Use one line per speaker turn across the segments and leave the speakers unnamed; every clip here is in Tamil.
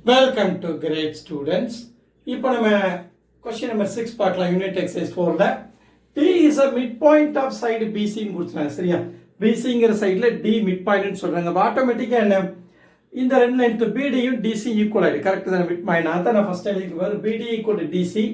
Welcome to great students. இப்போ நம்ம கொஸ்டின் நம்பர் 6 பார்க்கலாம். யூனிட் எக்ஸசைஸ் 4ல D is a mid point of side பிசின்னு கொடுத்துருக்காங்க. சரியா, பிசிங்கிற சைடில் டி மிட் பாயிண்ட்னு சொல்கிறாங்க. அப்போ ஆட்டோமேட்டிக்காக என்ன, இந்த ரெண்டு லென்த் பிடியும் டிசி ஈக்குவல் ஆகிடு. கரெக்ட் தானே? மிட் பாயிண்ட் அதான் நான் ஃபர்ஸ்ட் எழுதிக்கு பாரு, பிடி ஈக்குவல் டு டிசி.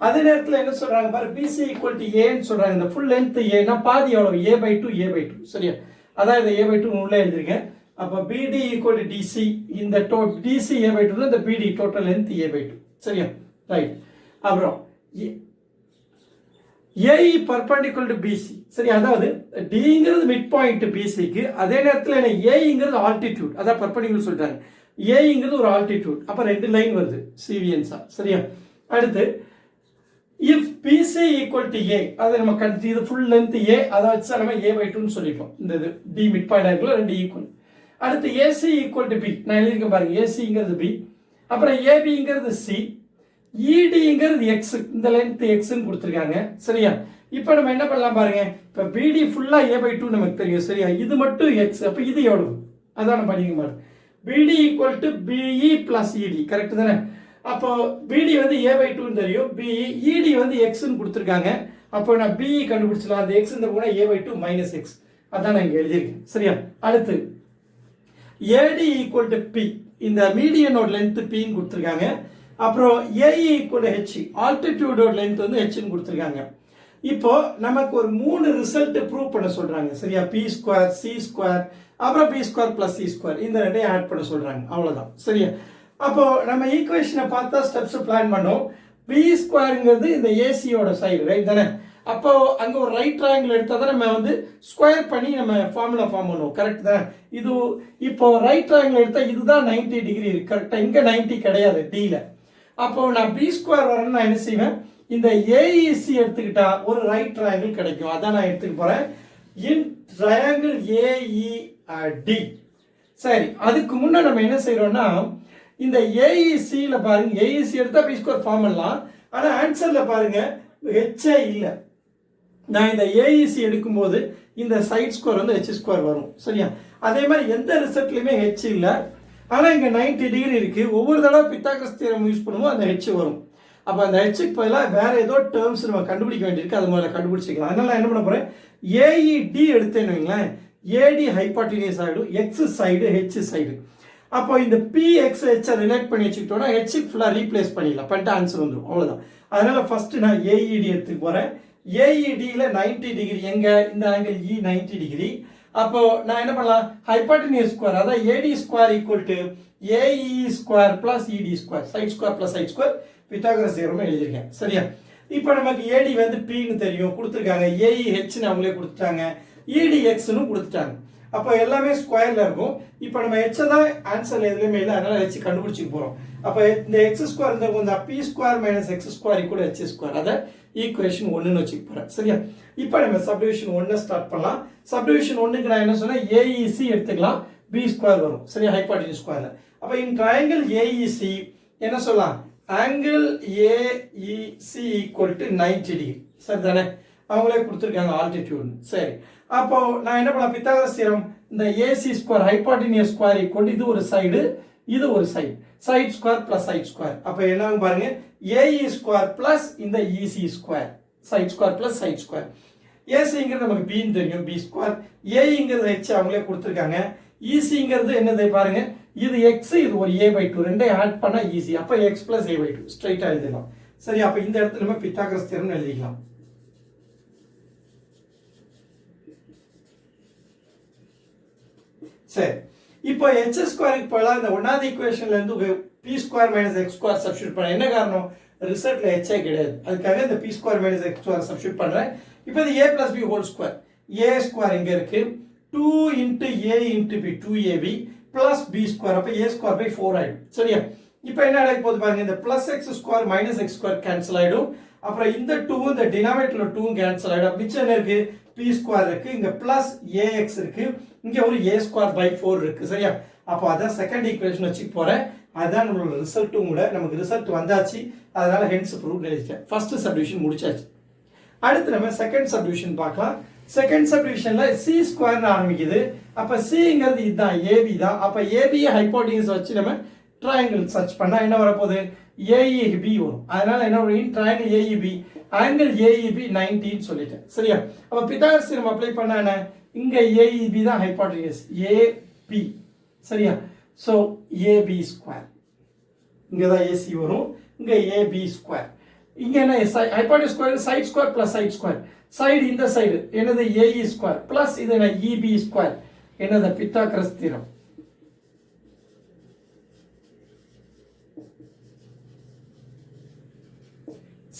அதே நேரத்தில் என்ன சொல்கிறாங்க பாரு, பிசி ஈக்குவல் டு ஏன்னு சொல்கிறாங்க. இந்த ஃபுல் லென்த் ஏன்னா பாதி எவ்வளவு, a/2 சரியா, அதான் இதை a/2 உள்ளே எழுதிருக்கேன். அப்போ BD ஈக்குவல் டு டிசி, இந்த DC a/2 இந்த BD டோட்டல் லென்த் a/2 சரியா, ரைட். அப்புறம் ஏ பர்பண்டிகுலர் டு பிசி சரி, அதாவது டிங்கிறது மிட் பாயிண்ட் பிசிக்கு, அதே நேரத்தில் என்ன ஏங்கிறது ஆல்டிடியூட், அதான் பர்பண்டிகுலர் சொல்லிட்டாங்க. ஏங்கிறது ஒரு ஆல்டிடியூட், அப்போ ரெண்டு லைன் வருது சீவியன்ஸா சரியா. அடுத்து இஃப் பிசி ஈக்குவல் டு ஏ, அதை நம்ம கண்டு இது ஃபுல் லென்த் ஏ, அதை வச்சு நம்ம a/2 சொல்லிப்போம். இந்த இது டி மிட் பாயிண்ட் ஆகிக்குள்ள ரெண்டு ஈக்குவல். அடுத்து ஏசி ஈக்குவல் டு பி, நான் எழுதியிருக்கேன் பாருங்க, ஏசிங்கிறது பி, அப்புறம் ஏபிங்கிறது சி, இடிங்கிறது எக்ஸ், இந்த லென்த் எக்ஸ்ன்னு கொடுத்துருக்காங்க சரியா. இப்போ நம்ம என்ன பண்ணலாம் பாருங்க, இப்போ பிடி ஃபுல்லாக a/2 நமக்கு தெரியும் சரியா, இது மட்டும் எக்ஸ், அப்போ இது எவ்வளவு அதான் நம்ம பண்ணிக்க பாருங்க. பிடி ஈக்குவல் டு பிஇ பிளஸ் இடி, கரெக்ட் தானே? அப்போ பிடி வந்து a/2 தெரியும், பிஇ இடி வந்து எக்ஸ்ன்னு கொடுத்துருக்காங்க. அப்போ நான் பிஇ கண்டுபிடிச்சலாம், அந்த எக்ஸ் இந்த போனால் a/2 மைனஸ் எக்ஸ், அதான் நான் இங்கே எழுதியிருக்கேன் சரியா. அடுத்து ஏடி ஈக்குவல் டு பி, இந்த மீடியனோட லென்த் பின்னு கொடுத்துருக்காங்க. அப்புறம் ஏஇ ஈக்குவல் டு ஹெச், ஆல்டிடியூடோட லென்த் வந்து ஹெச்னு கொடுத்துருக்காங்க. இப்போ நமக்கு ஒரு 3 ரிசல்ட் ப்ரூவ் பண்ண சொல்றாங்க சரியா. p², c², அப்புறம் p² + c², இந்த ரெண்டையும் ஆட் பண்ண சொல்றாங்க, அவ்வளவுதான் சரியா. அப்போ நம்ம ஈக்குவேஷனை பார்த்தா ஸ்டெப்ஸ் பிளான் பண்ணோம். p²ங்கிறது இந்த ஏசியோட சைடு ரைட் தானே. அப்போ அங்கே ஒரு ரைட் ட்ரையாங்கிள் எடுத்தால் தான் நம்ம வந்து ஸ்கொயர் பண்ணி நம்ம ஃபார்முலா ஃபார்ம் பண்ணுவோம், கரெக்ட் தான்? இது இப்போ ரைட் ட்ரையாங்கிள் எடுத்தால் இதுதான் 90 டிகிரி இருக்கு கரெக்டாக, இங்கே 90 கிடையாது டியில். அப்போ நான் b² வரேன்னு நான் என்ன செய்வேன், இந்த ஏஇசி எடுத்துக்கிட்டா ஒரு ரைட் ட்ரையாங்கிள் கிடைக்கும், அதான் நான் எடுத்துக்க போகிறேன். இன் ட்ரையாங்கிள் ஏஇடி சரி. அதுக்கு முன்னே நம்ம என்ன செய்கிறோம்னா, இந்த ஏஇசியில் பாருங்க, ஏஇசி எடுத்தால் b² ஃபார்ம் பண்ணலாம், ஆனால் ஆன்சரில் பாருங்க ஹெச்சே இல்லை. நான் இந்த ஏஇசி எடுக்கும்போது இந்த சைட் ஸ்கொயர் வந்து h² வரும் சரியா. அதே மாதிரி எந்த ரிசல்ட்லையுமே ஹெச் இல்லை, ஆனால் இங்கே 90 டிகிரி இருக்கு. ஒவ்வொரு தடவை பித்தாகரஸ் தியரம் யூஸ் பண்ணுவோம், அந்த ஹெச் வரும். அப்போ அந்த ஹெச்சுக்கு பதிலாக வேற ஏதோ டேர்ம்ஸ் நம்ம கண்டுபிடிக்க வேண்டியிருக்கு, அது முதல்ல கண்டுபிடிச்சிக்கலாம். அதனால நான் என்ன பண்ண போறேன், ஏஇடி எடுத்தேன்னு வைங்களேன், ஏடி ஹைபாட்டினியஸ் ஆகிடும், எக்ஸ் சைடு ஹெச் சைடு. அப்போ இந்த பிஎக்ஸ் ஹெச்சை ரிலேட் பண்ணி வச்சுக்கிட்டோம்னா ஹெச்சுக்கு ஃபுல்லாக ரீப்ளேஸ் பண்ணிடலாம், பண்ணிட்டு ஆன்சர் வந்துடும், அவ்வளோதான். அதனால ஃபர்ஸ்ட் நான் ஏஇடி எடுத்துக்க போறேன். ஏஇடியில் 90 டிகிரி, எங்க இந்த ஆங்கிள் இ 90 டிகிரி. அப்போ நான் என்ன பண்ணலாம், ஹைபாட்டினியஸ் ஸ்கொயர், அதாவது AD² equal to AE² plus ED², side square plus side square, Pythagoras theorem எழுதியிருக்கேன் சரியா. இப்போ நமக்கு ஏடி வந்து பின்னு தெரியும் கொடுத்துருக்காங்க, ஏஇஹெச்னு அவங்களே கொடுத்துட்டாங்க, EDXன்னு கொடுத்துட்டாங்க. அப்போ எல்லாமே ஸ்கொயர்ல இருக்கும். இப்போ நம்ம ஹெச்சை தான் ஆன்சர்ல எதுலையுமே இல்லை, அதனால ஹெச் கண்டுபிடிச்சிக்க போறோம். அப்போ இந்த x² இந்த p² minus x² equal h², அதை ஈக்குவேஷன் 1ன்னு வச்சுக்க போறேன் சரியா. இப்போ நம்ம சப்டிவிஷன் 1 ஸ்டார்ட் பண்ணலாம். சப்டிவிஷன் 1க்கு நான் என்ன சொன்னேன், ஏஇசி எடுத்துக்கலாம், b² வரும் சரியா, ஹைபாட்டினியஸ் ஸ்கொயர்ல. அப்போ இன் ட்ரையாங்கிள் ஏஇசி என்ன சொல்லலாம், angle AEC equal to 90 degree சரி தானே, அவங்களே கொடுத்துருக்காங்க ஆல்டிடியூட் சரி. அப்போ நான் என்ன பண்ணலாம், பித்தாகரஸ் தியரம், இந்த AC² ஹைபாட்டினியஸ் ஸ்கொயர் ஈக்குவல் இது ஒரு சைடு, இது ஒரு side, side square plus side square. அப்போ என்ன பாருங்க, AE² பிளஸ் இந்த EC², side square plus side square. ஏசிங்கிறது நமக்கு பின்னு தெரியும், b², ஏங்கிறது ஹெச் அவங்களே கொடுத்துருக்காங்க, ECங்கிறது என்னது பாருங்க, இது எக்ஸ், இது ஒரு a/2, ரெண்டையும் ஆட் பண்ணா ஈஸி. அப்போ எக்ஸ் பிளஸ் a/2 ஸ்ட்ரைட்டா எழுதிடலாம் சரி. அப்போ இந்த இடத்துல நம்ம பித்தாகரஸ் தியரம் எழுதிக்கலாம். சரி, இப்போ h² பதிலாக இந்த 1வது ஈக்குவேஷன்ல இருந்து p² மைனஸ் x² சப்ஸ்டிட்யூட் பண்ண, என்ன காரணம், ரிசல்ட்ல ஹெச்சே கிடையாது, அதுக்காக இந்த p² மைனஸ் x² சப்ஸ்டிட்யூட் பண்றேன். இப்போ இது a + b whole square, a² இங்க இருக்கு, 2 × a × b 2ab plus b², அப்போ a²/4 ஆயிடும் சரியா. இப்போ என்ன ஆக போகுது பாருங்க, இந்த plus x² minus x² cancel ஆயிடும். அப்புறம் இந்த 2 இந்த டினாமினேட்டர்ல 2 கேன்சல் ஆயிடும். மிச்சம் என்ன இருக்கு, p² இருக்கு, இங்க பிளஸ் ax இருக்கு, இங்க ஒரு a²/4 இருக்கு சரியா. அப்போ அதான் செகண்ட் ஈக்குவேஷன் வச்சு போறேன், அதான் நம்மளோட ரிசல்ட்டும் கூட. நமக்கு ரிசல்ட் வந்தாச்சு, அதனால ஹென்ஸ் ப்ரூவ் எழுதிட்டேன். ஃபர்ஸ்ட் சப்டிவிஷன் முடிச்சாச்சு. அடுத்து நம்ம செகண்ட் சப்டிவிஷன் பார்க்கலாம். செகண்ட் சப்டிவிஷன்ல c² ஆரம்பிக்குது. அப்ப cங்கிறது இதுதான், AB தான். அப்ப AB ஹைபோடெனியூஸ் வச்சு நம்ம ட்ரையாங்கிள் சர்ச் பண்ணா என்ன வரப்போகுது AEB வரும். அதனால என்ன வரும் ட்ரையாங்கிள் AEB ஆங்கிள் AEB 90 சொல்லிட்டேன் சரியா. அப்ப பித்தாகரஸ் தியரம் அப்ளை பண்ணா என்ன இங்க AEB தான் ஹைபோடெனஸ் AB சரியா. சோ AB ஸ்கொயர் இங்க தான் AC வரும், இங்க AB ஸ்கொயர். இங்க என்ன hypotenuse square side square plus side square. Side இந்த சைடு என்னது AE ஸ்கொயர் பிளஸ் இது என்ன EB ஸ்கொயர் என்னது பித்தாகரஸ் தியரம்.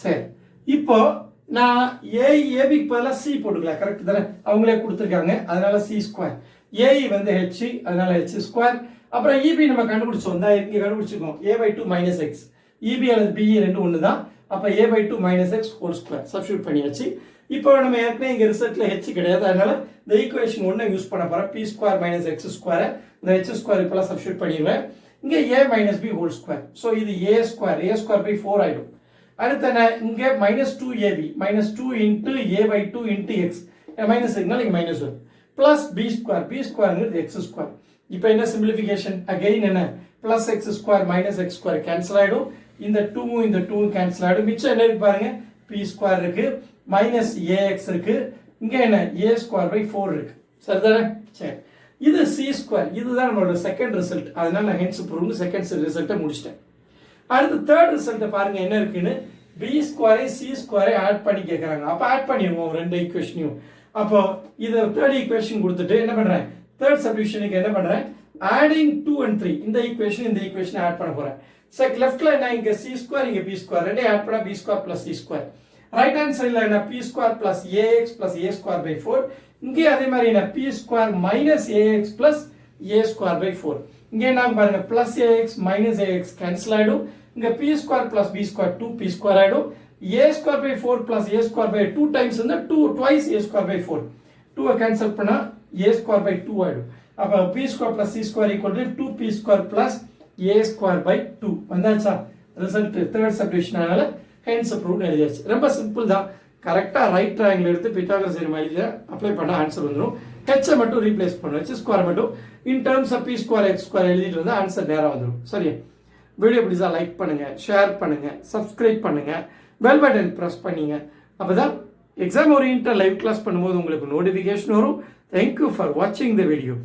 சரி இப்போ நான் ஏபிக்கு பதிலாக சி போட்டுக்கலாம் கரெக்ட் தானே, அவங்களே கொடுத்துருக்காங்க அதனால சி ஸ்கொயர். ஏஇ வந்து ஹெச் அதனால ஹெச் ஸ்கொயர். அப்புறம் இபி நம்ம கண்டுபிடிச்சோம் தான் இங்கே கண்டுபிடிச்சிருக்கோம் a/2 மைனஸ் எக்ஸ். இபி அல்லது பிஇ ரெண்டு ஒன்று தான். அப்போ a/2 minus X whole square substitute பண்ணியாச்சு. இப்போ நம்ம ஏற்கனவே இங்கே ரிசல்ட்டில் ஹெச் கிடையாது அதனால இந்த ஈக்குவேஷன் ஒன்று யூஸ் பண்ண போகிறேன் B square minus X square. இந்த ஹெச் ஸ்கொயர் இப்போலாம் சப்ஸ்டியூட் பண்ணிடுவேன். இங்கே a minus B whole square. So இது a ஸ்கொயர் பை 4 ஆகிடும். அடுத்து என்ன இங்கே -2ab -2 into a/2 into X minus இருக்குனால இங்கே மைனஸ் வரும் பிளஸ் பி ஸ்கொயர்ங்கிறது எக்ஸ் ஸ்கொயர். இப்போ என்ன சிம்பிளிஃபிகேஷன் அகைன் என்ன plus X square minus X square cancel ஆகிடும். இந்த 2 இந்த 2 கேன்சல் ஆகிடும். மிச்சம் என்ன இருக்கு பாருங்க பி ஸ்கொயர் இருக்கு மைனஸ் ஏஎக்ஸ் இருக்கு. இங்கே என்ன a ஸ்கொயர் பை 4 இருக்கு சரிதானே. சரி இது சி ஸ்கொயர் இதுதான் நம்மளோட செகண்ட் ரிசல்ட். அதனால நான் ஹென்ஸ் ப்ரூவ்னு செகண்ட் ரிசல்ட்டை முடிச்சிட்டேன். அடுத்து தேர்ட் ரிசல்ட்டை பாருங்க என்ன இருக்குன்னு பி ஸ்கொயரை சி ஸ்கொயரை ஆட் பண்ணி கேட்குறாங்க. அப்போ ஆட் பண்ணிடுவோம் ரெண்டு ஈக்குவேஷனையும். அப்போ இதை தேர்ட் ஈக்குவேஷன் கொடுத்துட்டு என்ன பண்ணுறேன் தேர்ட் சப்டிவிஷனுக்கு என்ன பண்ணுறேன் ஆடிங் 2 and 3 இந்த ஈக்குவேஷன் ஆட் பண்ண போகிறேன். சரி லெஃப்ட்ல என்ன இங்கே சி ஸ்கொயர் இங்கே பி ஸ்கொயர் ரெண்டே ஆட் பண்ணால் B square plus C square. Right hand சைடில் என்ன B square plus AX plus A square by 4. இங்கே அதே மாதிரி என்ன B square minus AX plus A square by 4. இங்கே என்ன பாருங்க plus AX minus AX cancel ஆகிடும். இங்க p square plus b square 2p square ஆயிடும். a square by 4 plus a square by 2 times வந்து 2 twice a square by 4. 2 cancel பண்ணா a ஸ்கொயர் பை 2 ஆயிடும். அப்ப p square plus c square equal to 2p square plus a square by 2 வந்தாச்சா. ரிசல்ட் தேர்ட் சப்டிவிஷனால ஹென்ஸ் ப்ரூவ்ட் எழுதியாச்சு. ரொம்ப சிம்பிள் தான். கரெக்டா ரைட் ட்ரையாங்கிள் எடுத்து பித்தாகரஸ் தியரம் எழுதி அப்ளை பண்ணா ஆன்சர் வந்துரும். h மட்டும் ரீப்ளேஸ் பண்ணுவோம் h ஸ்கொயர் மட்டும் in terms of p square x square எழுதிட்டு வந்தா ஆன்சர் நேரா வந்துரும் சரியா. வீடியோ பிடிச்சா லைக் பண்ணுங்க ஷேர் பண்ணுங்க சப்ஸ்கிரைப் பண்ணுங்க பெல் பட்டன் ப்ரெஸ் பண்ணுங்க. அப்பதான் எக்ஸாம் ஓரியன்டா லைவ் கிளாஸ் பண்ணும்போது உங்களுக்கு நோட்டிஃபிகேஷன் வரும். தேங்க்யூ ஃபார் வாட்சிங் த வீடியோ.